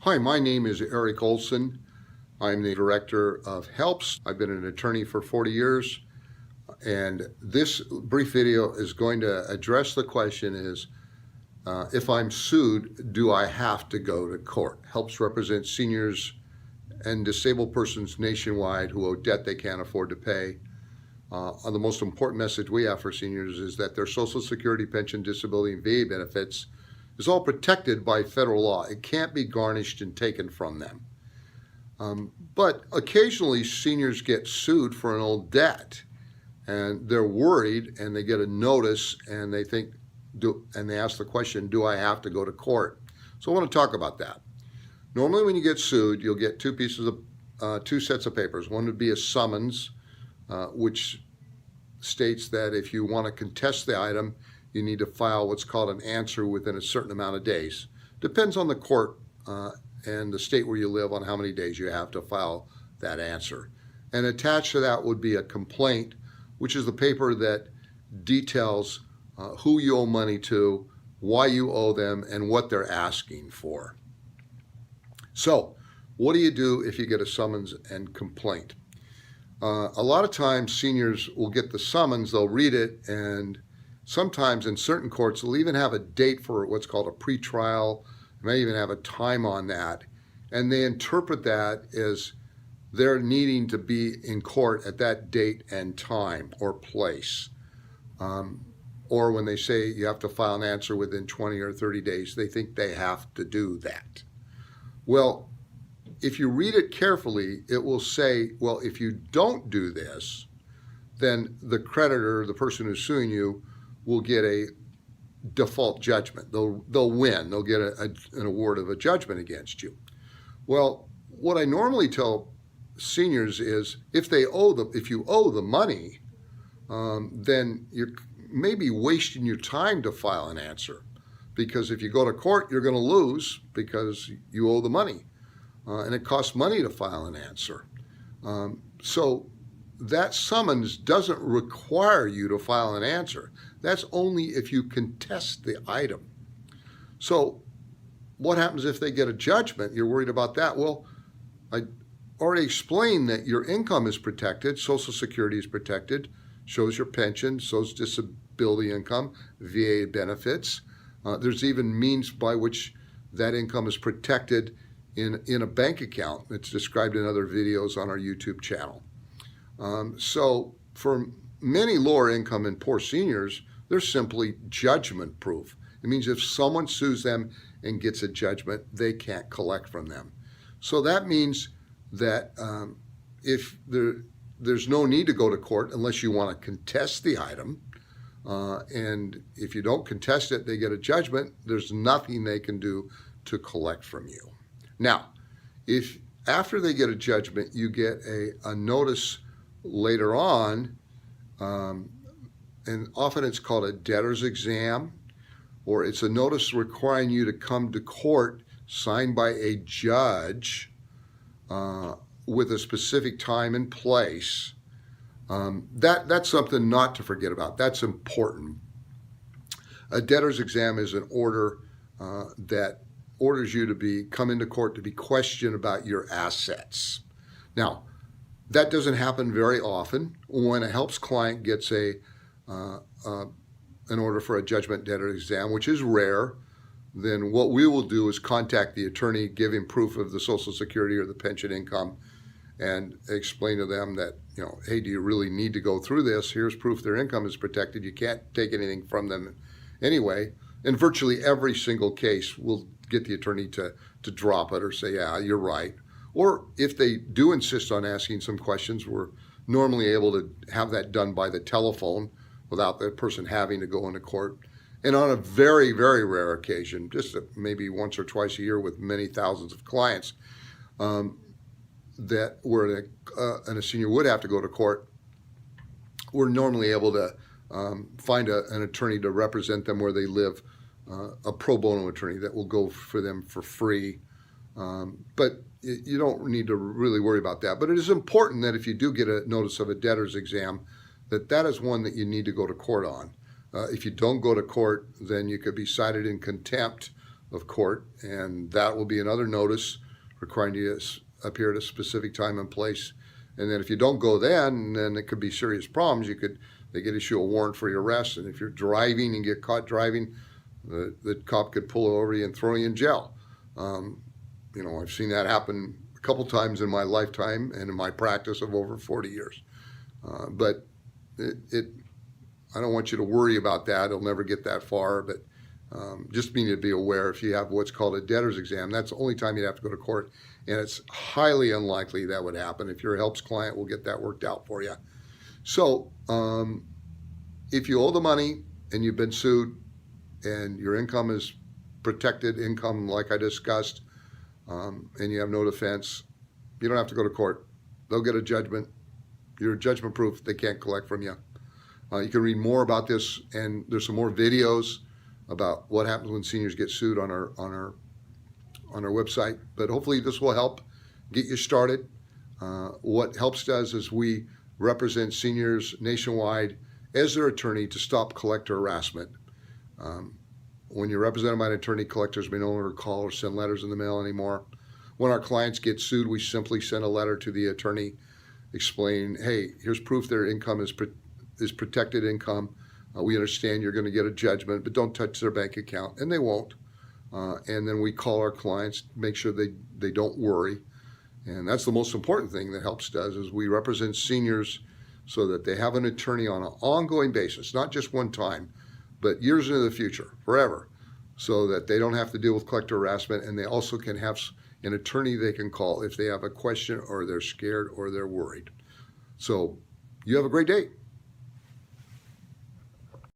Hi, my name is Eric Olson. I'm the director of HELPS. I've been an attorney for 40 years, and this brief video is going to address the question if I'm sued, do I have to go to court? HELPS represents seniors and disabled persons nationwide who owe debt they can't afford to pay. The most important message we have for seniors is that their Social Security, pension, disability, and VA benefits is all protected by federal law. It can't be garnished and taken from them. But occasionally seniors get sued for an old debt, and they're worried, and they get a notice, and they think, and they ask the question, do I have to go to court? So I want to talk about that. Normally when you get sued, you'll get two sets of papers. One would be a summons, which states that if you want to contest the item, you need to file what's called an answer within a certain amount of days. Depends on the court and the state where you live on how many days you have to file that answer. And attached to that would be a complaint, which is the paper that details who you owe money to, why you owe them, and what they're asking for. So, what do you do if you get a summons and complaint? A lot of times seniors will get the summons, they'll read it, and sometimes in certain courts they'll even have a date for what's called a pretrial, may even have a time on that, and they interpret that as they're needing to be in court at that date and time or place. Or when they say you have to file an answer within 20 or 30 days, they think they have to do that. Well, if you read it carefully, it will say, well, if you don't do this, then the creditor, the person who's suing you, will get a default judgment. They'll win. They'll get an award of a judgment against you. Well, what I normally tell seniors is if you owe the money, then you're maybe wasting your time to file an answer, because if you go to court, you're going to lose because you owe the money. And it costs money to file an answer. So that summons doesn't require you to file an answer. That's only if you contest the item. So what happens if they get a judgment? You're worried about that. Well, I already explained that your income is protected, Social Security is protected, shows your pension, shows disability income, VA benefits. There's even means by which that income is protected in a bank account. It's described in other videos on our YouTube channel. So for many lower income and poor seniors, they're simply judgment proof. It means if someone sues them and gets a judgment, they can't collect from them. So that means that if there's no need to go to court unless you want to contest the item, and if you don't contest it, they get a judgment, there's nothing they can do to collect from you. Now, if after they get a judgment, you get a notice later on, and often it's called a debtor's exam, or it's a notice requiring you to come to court signed by a judge with a specific time and place. That's something not to forget about. That's important. A debtor's exam is an order that orders you to come into court to be questioned about your assets. Now, that doesn't happen very often. When a HELPS client gets an order for a judgment debtor exam, which is rare, then what we will do is contact the attorney, give him proof of the Social Security or the pension income, and explain to them that, hey, do you really need to go through this? Here's proof their income is protected. You can't take anything from them anyway. In virtually every single case, we'll get the attorney to drop it or say, yeah, you're right. Or if they do insist on asking some questions, we're normally able to have that done by the telephone without the person having to go into court. And on a very, very rare occasion, just maybe once or twice a year with many thousands of clients, that where a senior would have to go to court, we're normally able to find an attorney to represent them where they live, a pro bono attorney that will go for them for free. But you don't need to really worry about that. But it is important that if you do get a notice of a debtor's exam, that is one that you need to go to court on. If you don't go to court, then you could be cited in contempt of court, and that will be another notice requiring you to appear at a specific time and place. And then if you don't go then it could be serious problems. They could issue a warrant for your arrest, and if you're driving and get caught driving, the cop could pull over you and throw you in jail. I've seen that happen a couple times in my lifetime and in my practice of over 40 years. But I don't want you to worry about that. It'll never get that far, but just need to be aware if you have what's called a debtor's exam, that's the only time you'd have to go to court, and it's highly unlikely that would happen. If you're a HELPS client, we'll get that worked out for you. So if you owe the money and you've been sued and your income is protected income like I discussed, and you have no defense, you don't have to go to court. They'll get a judgment. You're judgment proof. They can't collect from you. You can read more about this, and there's some more videos about what happens when seniors get sued on our website. But hopefully this will help get you started. What HELPS does is we represent seniors nationwide as their attorney to stop collector harassment. When you're represented by an attorney, collectors may no longer call or send letters in the mail anymore. When our clients get sued, we simply send a letter to the attorney explaining, hey, here's proof their income is protected income. We understand you're going to get a judgment, but don't touch their bank account, and they won't. And then we call our clients, make sure they don't worry. And that's the most important thing that HELPS does, is we represent seniors so that they have an attorney on an ongoing basis, not just one time, but years into the future, forever, so that they don't have to deal with collector harassment, and they also can have an attorney they can call if they have a question or they're scared or they're worried. So you have a great day.